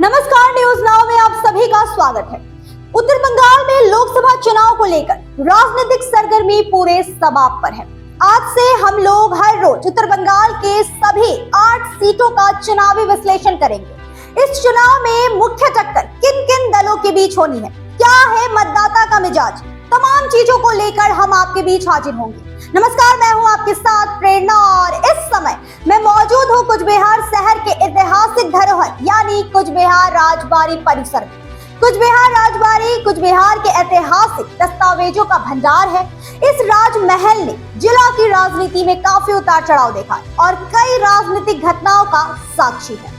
नमस्कार, news now में आप सभी का स्वागत है। उत्तर बंगाल में लोकसभा चुनाव को लेकर राजनीतिक सरगर्मी पूरे समाप्त पर है। आज से हम लोग हर रोज उत्तर बंगाल के सभी 8 सीटों का चुनावी विश्लेषण करेंगे। इस चुनाव में मुख्य टक्कर किन किन दलों के बीच होनी है, क्या है मतदाता का मिजाज, तमाम चीजों को लेकर हम आपके बीच हाजिर होंगे। नमस्कार, मैं हूं आपके साथ प्रेरणा और इस समय मैं मौजूद हूं कुचबिहार शहर के ऐतिहासिक धरोहर यानी कुचबिहार राजबाड़ी परिसर में। कुचबिहार राजबाड़ी कुचबिहार के ऐतिहासिक दस्तावेजों का भंडार है। इस राजमहल ने जिला की राजनीति में काफी उतार चढ़ाव देखा है और कई राजनीतिक घटनाओं का साक्षी है।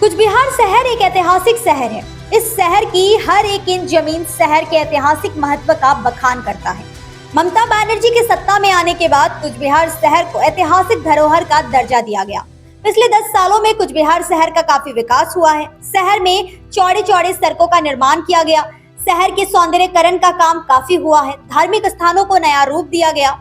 कुचबिहार शहर एक ऐतिहासिक शहर है। इस शहर की हर एक इंच जमीन शहर के ऐतिहासिक महत्व का बखान करता है। ममता बनर्जी के सत्ता में आने के बाद कुचबिहार शहर को ऐतिहासिक धरोहर का दर्जा दिया गया। पिछले 10 सालों में कुचबिहार शहर का काफी विकास हुआ है। शहर में चौड़े चौड़े सड़कों का निर्माण किया गया। शहर के सौंदर्यीकरण का काम काफी हुआ है। धार्मिक स्थानों को नया रूप दिया गया।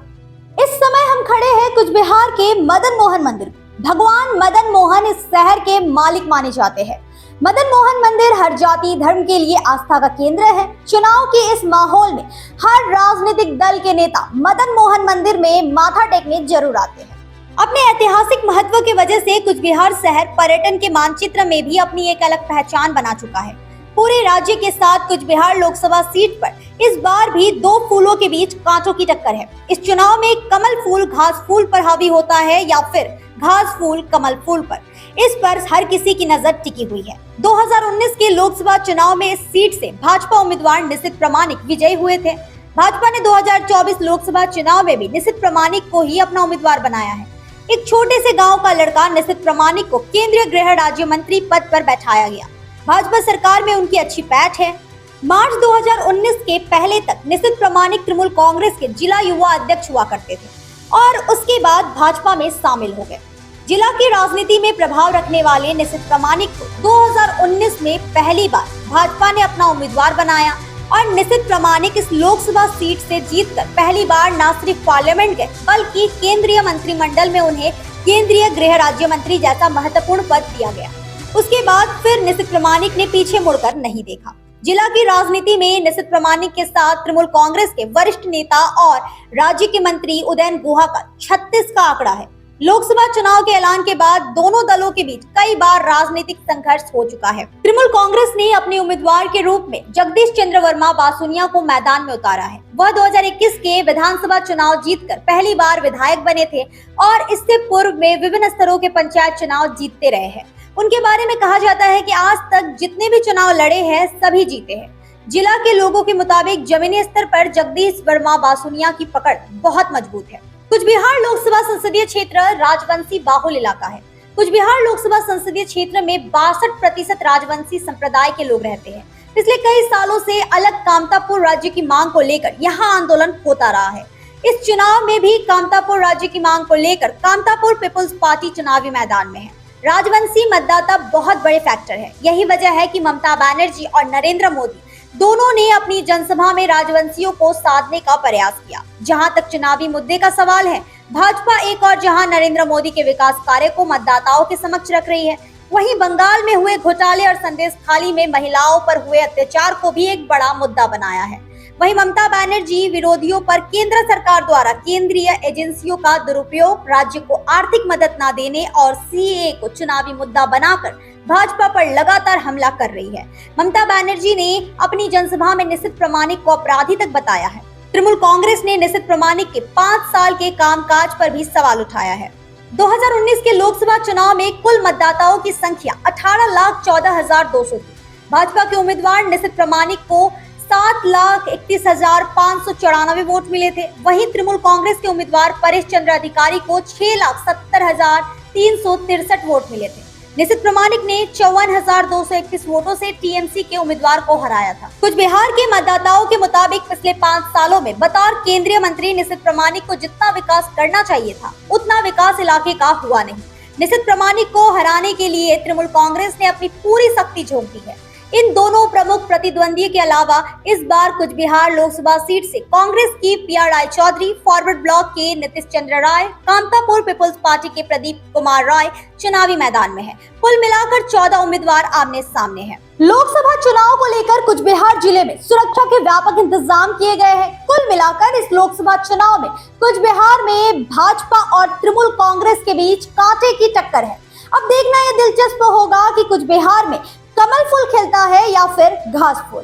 इस समय हम खड़े हैं कुचबिहार के मदन मोहन मंदिर। भगवान मदन मोहन इस शहर के मालिक माने जाते हैं। मदन मोहन मंदिर हर जाति धर्म के लिए आस्था का केंद्र है। चुनाव के इस माहौल में हर राजनीतिक दल के नेता मदन मोहन मंदिर में माथा टेकने जरूर आते हैं। अपने ऐतिहासिक महत्व की वजह से कुचबिहार शहर पर्यटन के मानचित्र में भी अपनी एक अलग पहचान बना चुका है। पूरे राज्य के साथ कुचबिहार लोकसभा सीट पर इस बार भी 2 फूलों के बीच कांटों की टक्कर है। इस चुनाव में कमल फूल घास फूल पर हावी होता है या फिर घास फूल कमल फूल पर, इस पर हर किसी की नजर टिकी हुई है। 2019 के लोकसभा चुनाव में इस सीट से भाजपा उम्मीदवार निशित प्रामाणिक विजयी हुए थे। भाजपा ने 2024 लोकसभा चुनाव में भी निशित प्रामाणिक को ही अपना उम्मीदवार बनाया है। एक छोटे से गांव का लड़का निशित प्रामाणिक को केंद्रीय गृह राज्य मंत्री पद पर बैठाया गया। भाजपा सरकार में उनकी अच्छी पैठ है। मार्च 2019 के पहले तक निशित प्रामाणिक तृणमूल कांग्रेस के जिला युवा अध्यक्ष हुआ करते थे और उसके बाद भाजपा में शामिल हो गए। जिला की राजनीति में प्रभाव रखने वाले निशित प्रामाणिक को 2019 में पहली बार भाजपा ने अपना उम्मीदवार बनाया और निशित प्रामाणिक इस लोकसभा सीट से जीतकर पहली बार न सिर्फ पार्लियामेंट गए बल्कि केंद्रीय मंत्रिमंडल में उन्हें केंद्रीय गृह राज्य मंत्री जैसा महत्वपूर्ण पद दिया गया। उसके बाद फिर निशित प्रामाणिक ने पीछे मुड़कर नहीं देखा। जिला की राजनीति में निशित प्रामाणिक के साथ तृणमूल कांग्रेस के वरिष्ठ नेता और राज्य के मंत्री उदयन गुहा का 36 का आंकड़ा है। लोकसभा चुनाव के ऐलान के बाद दोनों दलों के बीच कई बार राजनीतिक संघर्ष हो चुका है। तृणमूल कांग्रेस ने अपने उम्मीदवार के रूप में जगदीश चंद्र वर्मा बासुनिया को मैदान में उतारा है। वह 2021 के विधानसभा चुनाव जीतकर पहली बार विधायक बने थे और इससे पूर्व में विभिन्न स्तरों के पंचायत चुनाव जीतते रहे हैं। उनके बारे में कहा जाता है कि आज तक जितने भी चुनाव लड़े हैं सभी जीते हैं। जिला के लोगों के मुताबिक जमीनी स्तर पर जगदीश वर्मा बासुनिया की पकड़ बहुत मजबूत है। कुचबिहार लोकसभा संसदीय क्षेत्र राजवंशी बाहुल इलाका है। कुचबिहार लोकसभा संसदीय क्षेत्र में 62% राजवंशी संप्रदाय के लोग रहते हैं। पिछले कई सालों से अलग कामतापुर राज्य की मांग को लेकर यहाँ आंदोलन होता रहा है। इस चुनाव में भी कामतापुर राज्य की मांग को लेकर कामतापुर पीपुल्स पार्टी चुनावी मैदान में है। राजवंशी मतदाता बहुत बड़े फैक्टर है। यही वजह है कि ममता बनर्जी और नरेंद्र मोदी दोनों ने अपनी जनसभा में राजवंशियों को साधने का प्रयास किया। जहां तक चुनावी मुद्दे का सवाल है, भाजपा एक और जहां नरेंद्र मोदी के विकास कार्य को मतदाताओं के समक्ष रख रही है, वहीं बंगाल में हुए घोटाले और संदेश खाली में महिलाओं पर हुए अत्याचार को भी एक बड़ा मुद्दा बनाया है। वहीं ममता बनर्जी विरोधियों पर केंद्र सरकार द्वारा केंद्रीय एजेंसियों का दुरुपयोग, राज्य को आर्थिक मदद न देने और सीएए को चुनावी मुद्दा बनाकर भाजपा पर लगातार हमला कर रही है। ममता बनर्जी ने अपनी जनसभा में निशित प्रामाणिक को अपराधी तक बताया है। तृणमूल कांग्रेस ने निशित प्रामाणिक के 5 साल के कामकाज पर भी सवाल उठाया है। 2019 के लोकसभा चुनाव में कुल मतदाताओं की संख्या 18,14,200 थी। भाजपा के उम्मीदवार निशित प्रामाणिक को 7,31,594 वोट मिले थे। वहीं तृणमूल कांग्रेस के उम्मीदवार परेश चंद्र अधिकारी को 6,70,363 वोट मिले थे। निशित प्रामाणिक ने 54,231 वोटों से टीएमसी के उम्मीदवार को हराया था। कुचबिहार के मतदाताओं के मुताबिक पिछले 5 सालों में बतौर केंद्रीय मंत्री निशित प्रामाणिक को जितना विकास करना चाहिए था उतना विकास इलाके का हुआ नहीं। निशित प्रामाणिक को हराने के लिए तृणमूल कांग्रेस ने अपनी पूरी शक्ति झोंक दी है। इन दोनों प्रमुख प्रतिद्वंदी के अलावा इस बार कुछ बिहार लोकसभा सीट से कांग्रेस की PR राय चौधरी, फॉरवर्ड ब्लॉक के नीतीश चंद्र राय, कामतापुर पीपल्स पार्टी के प्रदीप कुमार राय चुनावी मैदान में है। कुल मिलाकर 14 उम्मीदवार आमने सामने हैं। लोकसभा चुनाव को लेकर कुछ बिहार जिले में सुरक्षा के व्यापक इंतजाम किए गए हैं। कुल मिलाकर इस लोकसभा चुनाव में कुछ बिहार में भाजपा और तृणमूल कांग्रेस के बीच कांटे की टक्कर है। अब देखना यह दिलचस्प होगा कि कुछ बिहार में कमल फूल खिलता है या फिर घास फूल।